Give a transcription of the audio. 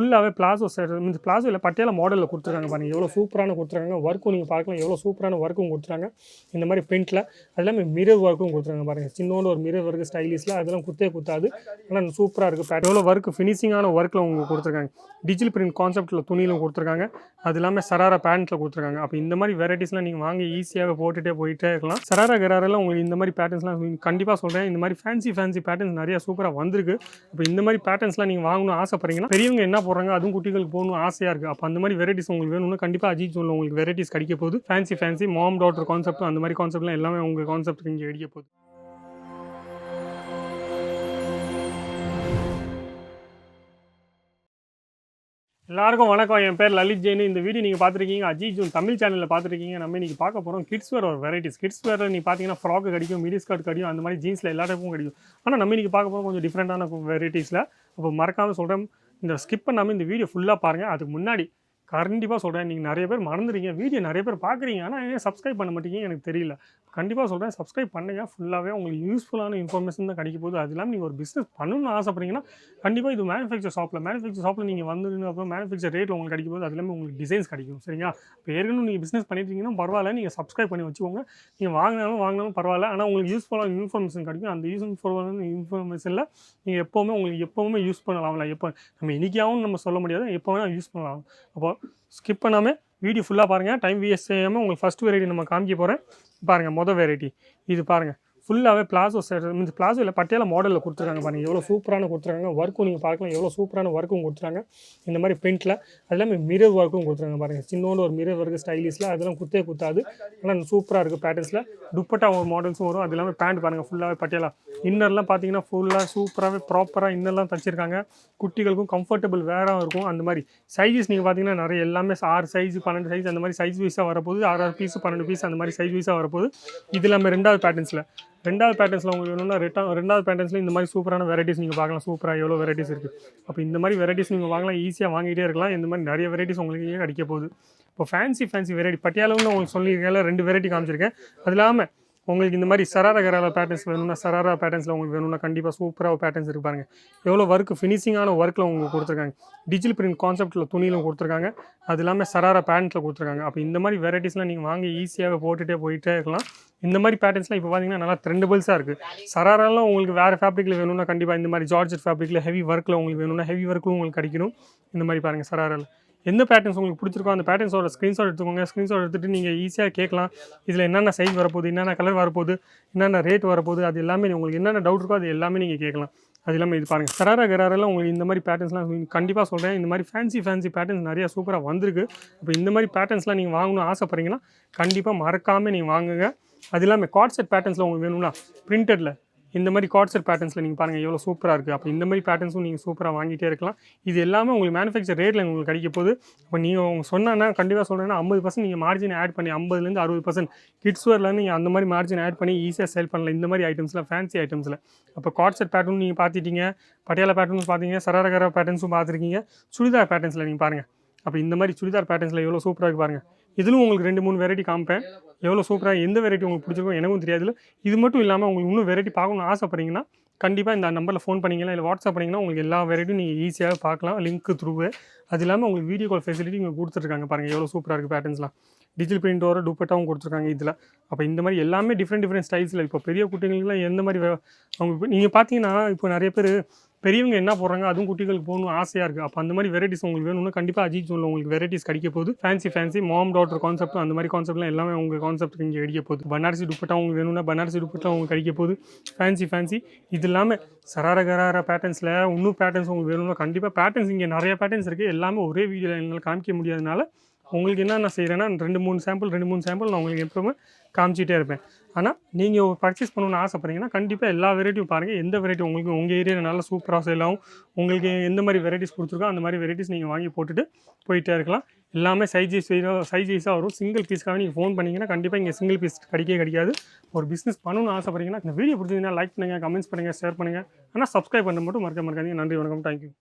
ஃபுல்லாகவே palazzo set means palazzo இல்லை பட்டியாலா மாடலில் கொடுத்துருக்காங்க பாருங்கள். எவ்வளோ சூப்பரான கொடுத்துருக்காங்க. ஒர்க்கும் நீங்கள் பார்க்கலாம், எவ்வளோ சூப்பரான ஒர்க்கும் கொடுத்துருக்காங்க. இந்த மாதிரி பிரிண்ட்டில் அது எல்லாமே மிரர் ஒர்க்கும் கொடுத்துருக்காங்க பாருங்கள். சின்னோண்டு ஒரு மிரர் ஒர்க்கு ஸ்டைலிஷில் அதெல்லாம் குத்தாது. ஆனால் சூப்பராக இருக்குது. எவ்வளோ ஒர்க்கு ஃபினிஷிங்கான ஒர்க்கில் உங்களுக்கு கொடுத்துருக்காங்க. டிஜிட்டல் பிரிண்ட் கான்செப்ட்டில் துணியில் கொடுத்துருக்காங்க. அது இல்லாமல் சராரா பேண்ட்டில் கொடுத்துருக்காங்க. அப்போ இந்த மாதிரி வெரைட்டிஸ்லாம் நீங்கள் வாங்கி ஈஸியாக போட்டுகிட்டே போயிட்டே இருக்கலாம். சராரா கராரெல்லாம் உங்களுக்கு இந்த மாதிரி பேட்டர்ன்ஸ்லாம் கண்டிப்பாக சொல்கிறேன். இந்த மாதிரி ஃபேன்சி பேட்டர்ன்ஸ் நிறையா சூப்பராக வந்திருக்கு. அப்போ இந்த மாதிரி பேட்டர்ன்ஸ்லாம் நீங்கள் வாங்கணும்னு ஆசைப்படுறீங்கன்னா பெரியவங்க என்ன போடுறாங்க அதுவும் குட்டிகளுக்கு போகணும் ஆசையாக இருக்குது. அப்போ அந்த மாதிரி வெரைட்டிஸ் உங்களுக்கு வேணும்னா கண்டிப்பாக அஜித் ஜோனில் உங்களுக்கு வெரைட்டிஸ் கிடைக்க போகுது. ஃபேன்சி மாம் டாட்டர் கான்செப்ட் அந்த மாதிரி கான்செப்ட்லாம் எல்லாமே உங்கள் கான்செப்ட் இங்கே கிடைக்க போகுது. எல்லாருக்கும் வணக்கம். என் பேர் லலித் ஜெயின். இந்த வீடியோ நீங்கள் பார்த்துருக்கீங்க அஜித் ஜோன் தமிழ் சேனலில் பார்த்துருக்கீங்க. நம்ம இன்றைக்கி பார்க்க போகிறோம் கிட்ஸ் வேர் ஒரு வெரைட்டிஸ். கிட்ஸ் வேர் நீங்கள் பார்த்தீங்கன்னா ஃப்ராக் கிடைக்கும், மிடி ஸ்கர்ட் கிடைக்கும், அந்த மாதிரி ஜீன்ஸில் எல்லா டைப்பும் கிடைக்கும். ஆனால் நம்ம இன்றைக்கி பார்க்க போகிறோம் கொஞ்சம் டிஃப்ரெண்ட்டான வெரைட்டிஸில். அப்போ மறக்காமல் சொல்கிறேன், இந்த ஸ்கிப் பண்ணாமல் இந்த வீடியோ ஃபுல்லாக பாருங்கள். அதுக்கு முன்னாடி கண்டிப்பாக சொல்கிறேன், நீங்கள் நிறைய பேர் மறந்துடுறீங்க, வீடியோ நிறைய பேர் பார்க்குறீங்க, ஆனால் ஏன் சப்ஸ்கிரைப் பண்ண மாட்டீங்க எனக்கு தெரியல. கண்டிப்பாக சொல்கிறேன், சப்ஸ்கிரைப் பண்ணுங்கள். ஃபுல்லாகவே உங்களுக்கு யூஸ்ஃபுல்லான இன்ஃபர்மேஷன் தான் கிடைக்க போகுது. அது இல்லாமல் நீங்கள் ஒரு பிஸ்னஸ் பண்ணணும்னு ஆசைப்படுறீங்கன்னா கண்டிப்பாக இது மேனுஃபேக்சர் ஷாப்பில் நீங்கள் வந்ததுன்னு அப்புறம் மேனுஃபேக்சர் ரேட்டில் உங்களுக்கு கிடைக்கும் போது அது எல்லாமே உங்களுக்கு டிசைன்ஸ் கிடைக்கும். சரிங்களா? இப்போ ஏற்கனவே நீங்கள் பிஸ்னஸ் பண்ணிட்டீங்கன்னா பரவாயில்ல, நீங்கள் சப்ஸ்கிரைப் பண்ணி வச்சுக்கோங்க. நீங்கள் வாங்கினாலும் பரவாயில்ல, ஆனால் உங்களுக்கு யூஸ்ஃபுல்லான இன்ஃபர்மேஷன் கிடைக்கும். அந்த யூஸ்ஃபுல்லான இன்ஃபர்மேஷனில் நீங்கள் எப்போவுமே யூஸ் பண்ணலாம்ல. எப்போ நம்ம இன்றைக்கியாகவும் நம்ம சொல்ல முடியாது, எப்போ வேணால் யூஸ் பண்ணலாம். அப்போ ஸ்கிப் பண்ணாமல் வீடியோ ஃபுல்லாக பாருங்கள். டைம் வேஸ்ட் செய்யாமல் உங்களுக்கு ஃபஸ்ட் வெரைட்டி நம்ம காமிக்க போகிறேன். பாருங்கள், மொதல் வெரைட்டி இது பாருங்கள். ஃபுல்லாகவே பிளாசோ செட் மீன்ஸ் பிளாசோ இல்லை பட்டியாலா மாடலில் கொடுத்துருக்காங்க பாருங்கள். எவ்வளோ சூப்பரான கொடுத்துருக்காங்க. ஒர்க்கும் நீங்கள் பார்க்கலாம், எவ்வளோ சூப்பரான ஒர்க்கும் கொடுத்துருக்காங்க. இந்த மாதிரி பிரிண்ட்டில் அது எல்லாமே மிரர் ஒர்க்கும் கொடுத்துருக்காங்க பாருங்கள். சின்னோண்டு ஒரு மிரர் ஒர்க்கு ஸ்டைலிஷில் அதெல்லாம் குத்தாது. ஆனால் சூப்பராக இருக்குது. பேட்டர்ன்ஸில் துப்பட்டா ஒரு மாடல்ஸும் வரும். அது இல்லாமல் பேண்ட் பாருங்கள் ஃபுல்லாகவே பட்டியாலா. இன்னர்லாம் பார்த்தீங்கன்னா ஃபுல்லாக சூப்பராகவே ப்ராப்பராக இன்னர்லாம் தச்சிருக்காங்க. குட்டிகளுக்கும் கம்ஃபர்டபுள் வேறாக இருக்கும். அந்த மாதிரி சைஸஸ் நீங்கள் பார்த்தீங்கன்னா நிறைய எல்லாமே 6 சைஸ் 12 சைஸ் அந்த மாதிரி சைஸ் வைஸாக வரப்போகுது. 6 பீஸ் 12 பீஸ் அந்த மாதிரி சைஸ் வைஸாக வரப்போகுது. இது இல்லாமல் ரெண்டாவது பேட்டர்ன்ஸில் உங்களுக்கு வேணும்னா ரெண்டாவது பேட்டர்ன்ஸில் இந்த மாதிரி சூப்பரான வெரைட்டிஸ் நீங்கள் பார்க்கலாம். சூப்பராக எவ்வளோ வெரைட்டிஸ் இருக்குது. அப்போ இந்த மாதிரி வெரைட்டிஸ் நீங்கள் வாங்கலாம், ஈஸியாக வாங்கிட்டே இருக்கலாம். இந்த மாதிரி நிறைய வெரைட்டிஸ் உங்களுக்கு இங்கே கிடைக்க போகுது. இப்போ ஃபேன்சி வெரைட்டி பட்டியாலாவும் உங்களுக்கு சொல்லியிருக்கேன், 2 வெரைட்டி காமிச்சிருக்கேன். அது இல்லாமல் உங்களுக்கு இந்த மாதிரி சராரா கராரா பேட்டர்ன்ஸ் வேணும்னா சராரா பேட்டர்ன்ஸில் உங்களுக்கு வேணும்னா கண்டிப்பாக சூப்பராக பேட்டர்ன்ஸ் இருக்குது பாருங்கள். எவ்வளோ ஒர்க்கு ஃபினிஷிங்கான ஒர்க்கில் உங்களுக்கு கொடுத்துருக்காங்க. டிஜிட்டல் பிரிண்ட் கான்செப்ட்டில் துணியிலும் கொடுத்துருக்காங்க. அது இல்லாமல் சராரா பேண்ட்டில் கொடுத்துருக்காங்க. அப்போ இந்த மாதிரி வெரைட்டிஸ்லாம் நீங்கள் வாங்கி ஈஸியாக போட்டுகிட்டே போயிட்டே இருக்கலாம். இந்த மாதிரி பேட்டர்ன்ஸ்லாம் இப்போ பார்த்தீங்கன்னா நல்லா ட்ரெண்டபிள்ஸாக இருக்குது. சராராலாம் உங்களுக்கு வேறு ஃபேப்ரிக்கில் வேணும்னா கண்டிப்பாக இந்த மாதிரி ஜார்ஜெட் ஃபேப்ரிக்கில் ஹெவி ஒர்க்கில் உங்களுக்கு வேணும்னா ஹெவி ஒர்க்கும் உங்களுக்கு கிடைக்கணும். இந்த மாதிரி பாருங்கள் சராராவில் எந்த பேட்டர்ன்ஸ் உங்களுக்கு பிடிச்சிருக்கோ அந்த பேட்டர்ன்ஸோட ஸ்க்ரீன்ஷாட் எடுத்துக்கோங்க. ஸ்க்ரீன்ஷாட் எடுத்துகிட்டு நீங்கள் ஈஸியாக கேட்கலாம். இதில் என்னென்ன சைஸ் வரப்போகுது, என்னென்ன கலர் வரப்போகுது, என்னென்ன ரேட் வரப்போகுது, அது எல்லாமே உங்களுக்கு என்னென்ன டவுட் இருக்கோ அது எல்லாமே நீங்கள் கேட்கலாம். அது இல்லாமல் இது பாருங்கள் சராரா கராரெல்லாம் உங்களுக்கு இந்த மாதிரி பேட்டர்ன்ஸ்லாம் கண்டிப்பாக சொல்கிறேன். இந்த மாதிரி ஃபேன்சி பேட்டர்ன்ஸ் நிறையா சூப்பராக வந்திருக்கு. அப்போ இந்த மாதிரி பேட்டர்ன்ஸ்லாம் நீங்கள் வாங்கணும்னு ஆசைப்படுறீங்கன்னா கண்டிப்பாக மறக்காமல் நீங்கள் வாங்குங்க. அது இல்லாமல் கார்ட் செட் பேட்டர்ன்ஸில் உங்களுக்கு வேணும்னா பிரிண்டடில் இந்த மாதிரி கார்ட் செட் பேட்டர்ன்ஸில் நீங்கள் பாருங்கள் எவ்வளோ சூப்பராக இருக்குது. அப்போ இந்த மாதிரி பேட்டர்ன்ஸும் நீங்கள் சூப்பராக வாங்கிட்டே இருக்கலாம். இது எல்லாமே உங்களுக்கு மேனுஃபேக்சர் ரேட்டில் உங்களுக்கு கிடைக்க போகுது. இப்போ நீங்கள் சொன்னால் கண்டிப்பாக சொல்கிறேன்னா 50% நீங்கள் மார்ஜின் ஆட் பண்ணி 50% 60% கிட்ஸ் வேர்லேருந்து நீங்கள் அந்த மாதிரி மார்ஜின் ஆட் பண்ணி ஈஸியாக சேல் பண்ணலாம். இந்த மாதிரி ஐட்டம்ஸில் ஃபேன்சி ஐட்டம்ஸில் அப்போ கார்ட் செட் பேட்டர்னும் நீங்கள் பார்த்துட்டீங்க, பட்டியாலா பேட்டர்ன்ஸ் பார்த்தீங்க, சராரகரா பேட்டர்ன்ஸும் பார்த்துருக்கீங்க. சுடிதார் பேட்டர்ன்ஸில் நீங்கள் பாருங்கள். அப்போ இந்த மாதிரி சுடிதார் பேட்டர்ன்ஸில் எவ்வளோ சூப்பராக இருக்குது பாருங்கள். இதிலும் உங்களுக்கு 2-3 வெரைட்டி காமிப்பேன். எவ்வளோ சூப்பராக எந்த வெரைட்டி உங்களுக்கு பிடிச்சிருக்கோ எனக்கும் தெரியாதுல. இது மட்டும் இல்லாமல் உங்களுக்கு இன்னும் வெரைட்டி பார்க்கணும்னு ஆசைப்படுறீங்கன்னா கண்டிப்பாக இந்த நம்பரில் ஃபோன் பண்ணிங்கன்னா இல்லை வாட்ஸ்அப் பண்ணிங்கன்னா உங்களுக்கு எல்லா வெரைட்டியும் நீங்கள் ஈஸியாக பார்க்கலாம் லிங்க்கு த்ரூவே. அது இல்லாமல் உங்களுக்கு வீடியோ கால் ஃபெசிலிட்டி இங்கே கொடுத்துருக்காங்க பாருங்கள். எவ்வளோ சூப்பராக இருக்குது பேட்டர்ன்ஸ்லாம். டிஜிட்டல் பிரிண்டோட துப்பட்டாவும் கொடுத்துருக்காங்க இதில். அப்போ இந்த மாதிரி எல்லாமே டிஃப்ரெண்ட் ஸ்டைல்ஸில் இப்போ பெரிய குட்டிகளுக்குலாம் எந்த மாதிரி அவங்க நீங்கள் பார்த்தீங்கன்னா இப்போ நிறைய பேர் பெரியவங்க என்ன போடுறாங்க அதுவும் குட்டிகளுக்கு போகணும் ஆசையாக இருக்குது. அப்போ அந்த மாதிரி வெரைட்டிஸ் உங்களுக்கு வேணும்னா கண்டிப்பாக அஜித் ஜோனில் உங்களுக்கு வெரைட்டிஸ் கிடைக்க போகுது. ஃபேன்சி மாம் டாட்டர் கான்செப்ட் அந்த மாதிரி கான்செப்ட்லாம் எல்லாமே உங்கள் கான்செப்ட் இங்கே கிடைக்க போகுது. பனாரசி துப்பட்டா உங்களுக்கு வேணும்னா பனாரசி துப்பட்டா உங்களுக்கு கிடைக்க போகுது. ஃபேன்சி இது இல்லாமல் சராரா கராரா பேட்டர்ன்ஸில் இன்னும் பேட்டர்ன்ஸ் உங்களுக்கு வேணும்னா கண்டிப்பாக பேட்டர்ன்ஸ் இங்கே நிறைய பேட்டர்ன்ஸ் இருக்குது. எல்லாமே ஒரே வீடியோவில் என்னால் காமிக்க முடியாதனால உங்களுக்கு என்ன நான் செய்கிறேன்னா 2-3 சாம்பிள் நான் உங்களுக்கு எப்பவுமே காமிச்சிட்டே இருப்பேன். ஆனால் நீங்கள் பர்ச்சேஸ் பண்ணணும்னு ஆசைப்படுறீங்கன்னா கண்டிப்பாக எல்லா வெரைட்டியும் பாருங்கள். எந்த வெரைட்டி உங்களுக்கு உங்கள் ஏரியாவில் நல்லா சூப்பராக சேல் ஆகும், உங்களுக்கு எந்த மாதிரி வெரைட்டிஸ் கொடுத்துருக்கோ அந்த மாதிரி வெரைட்டிஸ் நீங்கள் வாங்கி போட்டுட்டு போயிட்டே இருக்கலாம். எல்லாமே சைஸ் வைஸாக வரும். சிங்கிள் பீஸ்க்காக நீங்கள் ஃபோன் பண்ணிங்கன்னா கண்டிப்பாக இங்கே சிங்கிள் பீஸ் கிடைக்காது. ஒரு பிஸ்னஸ் பண்ணணும்னு ஆசைப்படுறீங்கன்னா இந்த வீடியோ பிடிச்சிங்கன்னா லைக் பண்ணுங்கள், கமெண்ட்ஸ் பண்ணுங்கள், ஷேர் பண்ணுங்கள். ஆனால் சப்ஸ்கிரைப் பண்ண மட்டும் மறக்காதீங்க. நன்றி, வணக்கம், தேங்க்யூ.